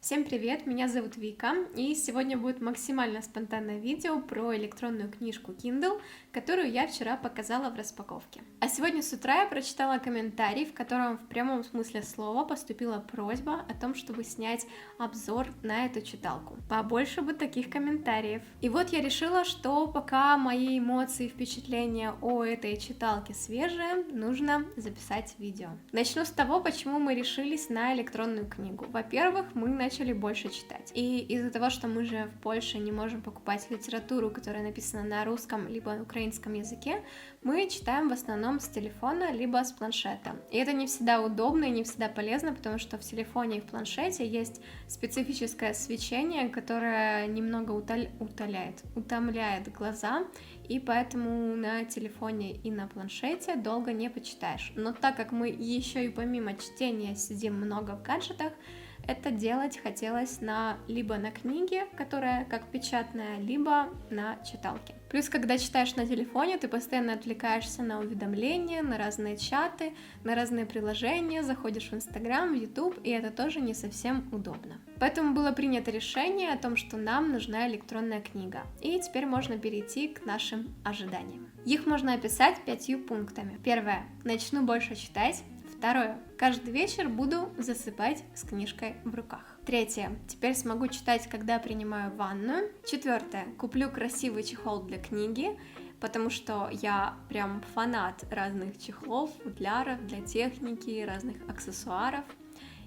Всем привет, меня зовут Вика, и сегодня будет максимально спонтанное видео про электронную книжку Kindle, которую я вчера показала в распаковке. А сегодня с утра я прочитала комментарий, в котором в прямом смысле слова поступила просьба о том, чтобы снять обзор на эту читалку. Побольше бы таких комментариев. И вот я решила, что пока мои эмоции и впечатления о этой читалке свежие, нужно записать видео. Начну с того, почему мы решились на электронную книгу. Во-первых, мы начали больше читать. И из-за того, что мы же в Польше не можем покупать литературу, которая написана на русском либо на украинском языке, мы читаем в основном с телефона либо с планшета. И это не всегда удобно и не всегда полезно, потому что в телефоне и в планшете есть специфическое свечение, которое немного утомляет глаза, и поэтому на телефоне и на планшете долго не почитаешь. Но так как мы еще и помимо чтения сидим много в гаджетах, это делать хотелось либо на книге, которая как печатная, либо на читалке. Плюс, когда читаешь на телефоне, ты постоянно отвлекаешься на уведомления, на разные чаты, на разные приложения, заходишь в Инстаграм, в Ютуб, и это тоже не совсем удобно. Поэтому было принято решение о том, что нам нужна электронная книга. И теперь можно перейти к нашим ожиданиям. Их можно описать 5 пунктами. Первое. Начну больше читать. Второе. Каждый вечер буду засыпать с книжкой в руках. Третье. Теперь смогу читать, когда принимаю ванную. Четвертое. Куплю красивый чехол для книги, потому что я прям фанат разных чехлов, футляров для техники, разных аксессуаров.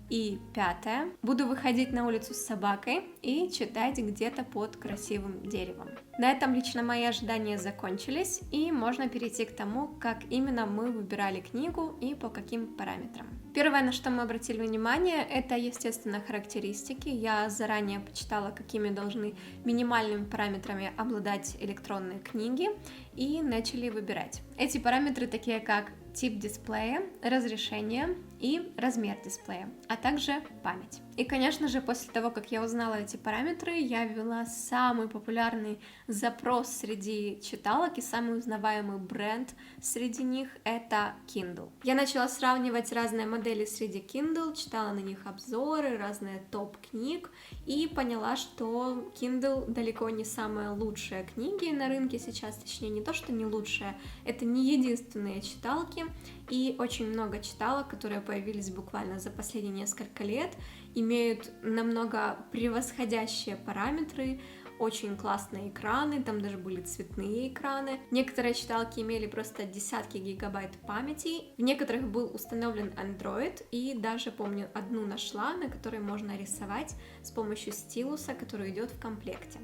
И пятое. Буду выходить на улицу с собакой и читать где-то под красивым деревом. На этом лично мои ожидания закончились, и можно перейти к тому, как именно мы выбирали книгу и по каким параметрам. Первое, на что мы обратили внимание, это, естественно, характеристики. Я заранее почитала, какими должны минимальными параметрами обладать электронные книги, и начали выбирать. Эти параметры такие, как тип дисплея, разрешение и размер дисплея, а также память. И, конечно же, после того, как я узнала эти параметры, я ввела самый популярный запрос среди читалок и самый узнаваемый бренд среди них — это Kindle. Я начала сравнивать разные модели среди Kindle, читала на них обзоры, разные топ-книг и поняла, что Kindle далеко не самые лучшие книги на рынке сейчас, точнее, не то, что не лучшие, это не единственные читалки, и очень много читалок, которые появились буквально за последние несколько лет, имеют намного превосходящие параметры, очень классные экраны, там даже были цветные экраны. Некоторые читалки имели просто десятки гигабайт памяти, в некоторых был установлен Android, и даже, помню, одну нашла, на которой можно рисовать с помощью стилуса, который идет в комплекте.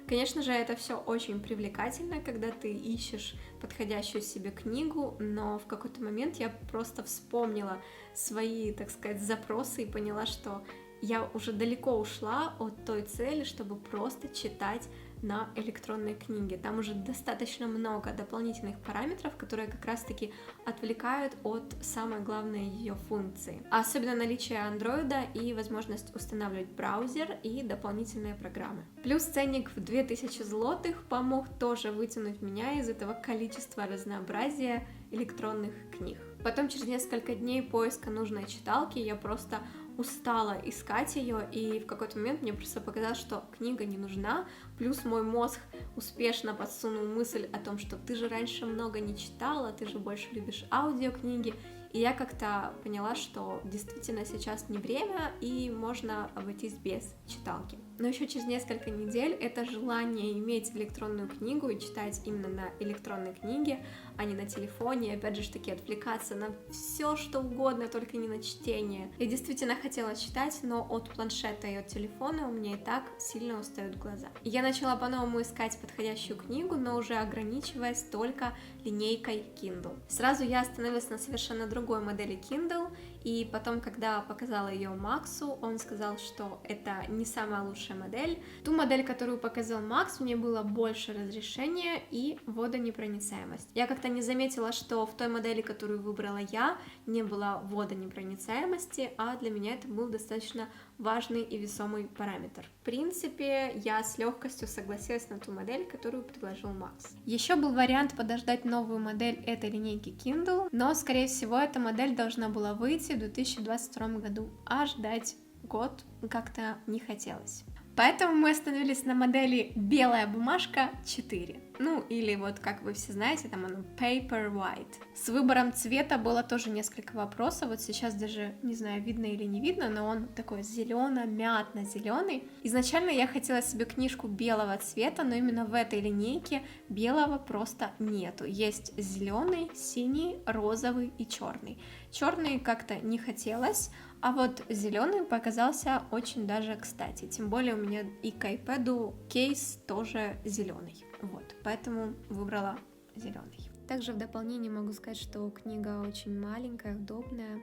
Конечно же, это все очень привлекательно, когда ты ищешь подходящую себе книгу, но в какой-то момент я просто вспомнила свои, так сказать, запросы и поняла, что я уже далеко ушла от той цели, чтобы просто читать на электронной книге. Там уже достаточно много дополнительных параметров, которые как раз-таки отвлекают от самой главной ее функции. А особенно наличие андроида и возможность устанавливать браузер и дополнительные программы. Плюс ценник в 2000 злотых помог тоже вытянуть меня из этого количества разнообразия электронных книг. Потом через несколько дней поиска нужной читалки я просто устала искать ее, и в какой-то момент мне просто показалось, что книга не нужна, плюс мой мозг успешно подсунул мысль о том, что ты же раньше много не читала, ты же больше любишь аудиокниги, и я как-то поняла, что действительно сейчас не время, и можно обойтись без читалки. Но еще через несколько недель это желание иметь электронную книгу и читать именно на электронной книге, а не на телефоне, и опять же таки отвлекаться на все что угодно, только не на чтение. Я действительно хотела читать, но от планшета и от телефона у меня и так сильно устают глаза. И я начала по-новому искать подходящую книгу, но уже ограничиваясь только линейкой Kindle. Сразу я остановилась на совершенно другой модели Kindle, и потом, когда показала ее Максу, он сказал, что это не самая лучшая модель. Ту модель, которую показал Макс, у нее было больше разрешения и водонепроницаемость. Я как-то не заметила, что в той модели, которую выбрала я, не было водонепроницаемости, а для меня это был достаточно важный и весомый параметр. В принципе, я с легкостью согласилась на ту модель, которую предложил Макс. Еще был вариант подождать новую модель этой линейки Kindle, но, скорее всего, эта модель должна была выйти в 2022 году, а ждать год как-то не хотелось. Поэтому мы остановились на модели белая бумажка 4. Ну, или вот, как вы все знаете, там оно Paper White. С выбором цвета было тоже несколько вопросов. Вот сейчас даже, не знаю, видно или не видно, но он такой зелено-мятно-зеленый. Изначально я хотела себе книжку белого цвета, но именно в этой линейке белого просто нету. Есть зеленый, синий, розовый и черный. Черный как-то не хотелось, а вот зеленый показался очень даже кстати. Тем более у меня и к iPad кейс тоже зеленый. Вот, поэтому выбрала зеленый. Также в дополнение могу сказать, что книга очень маленькая, удобная.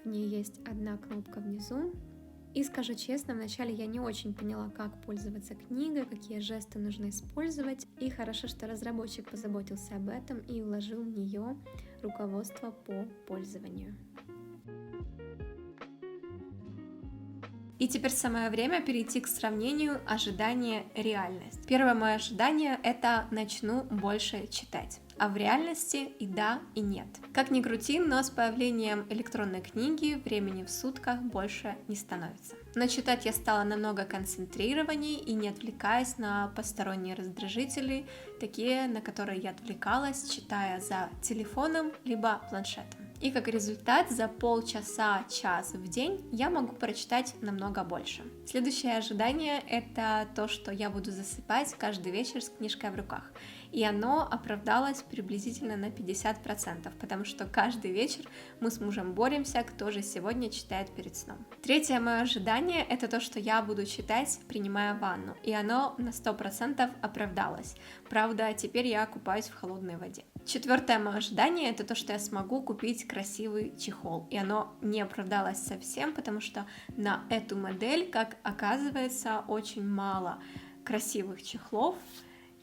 В ней есть одна кнопка внизу. И скажу честно, вначале я не очень поняла, как пользоваться книгой, какие жесты нужно использовать. И хорошо, что разработчик позаботился об этом и вложил в нее руководство по пользованию. И теперь самое время перейти к сравнению ожидание-реальность. Первое мое ожидание — это начну больше читать. А в реальности и да, и нет. Как ни крути, но с появлением электронной книги времени в сутках больше не становится. Но читать я стала намного концентрированней и не отвлекаясь на посторонние раздражители, такие, на которые я отвлекалась, читая за телефоном либо планшетом. И как результат, за полчаса-час в день я могу прочитать намного больше. Следующее ожидание — это то, что я буду засыпать каждый вечер с книжкой в руках. И оно оправдалось приблизительно на 50%, потому что каждый вечер мы с мужем боремся, кто же сегодня читает перед сном. Третье мое ожидание — это то, что я буду читать, принимая ванну. И оно на 100% оправдалось. Правда, теперь я купаюсь в холодной воде. Четвертое мое ожидание — это то, что я смогу купить красивый чехол. И оно не оправдалось совсем, потому что на эту модель, как оказывается, очень мало красивых чехлов.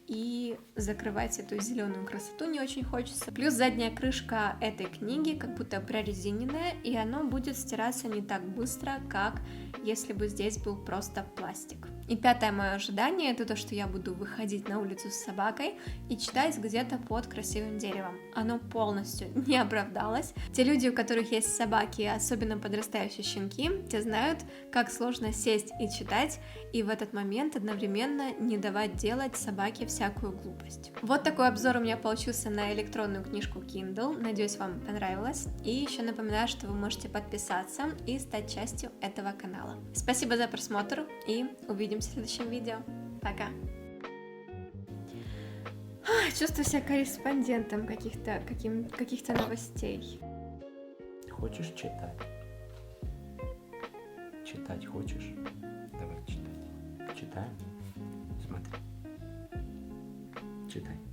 И закрывать эту зеленую красоту не очень хочется. Плюс задняя крышка этой книги как будто прорезиненная, и оно будет стираться не так быстро, как если бы здесь был просто пластик. И пятое мое ожидание — это то, что я буду выходить на улицу с собакой и читать где-то под красивым деревом. Оно полностью не оправдалось. Те люди, у которых есть собаки, особенно подрастающие щенки, те знают, как сложно сесть и читать, и в этот момент одновременно не давать делать собаке всякую глупость. Вот такой обзор у меня получился на электронную книжку Kindle. Надеюсь, вам понравилось. И еще напоминаю, что вы можете подписаться и стать частью этого канала. Спасибо за просмотр и увидимся в следующем видео. Пока! Чувствую себя корреспондентом каких-то новостей. Хочешь читать? Читать хочешь? Давай читать. Читаем? Смотри. Читай.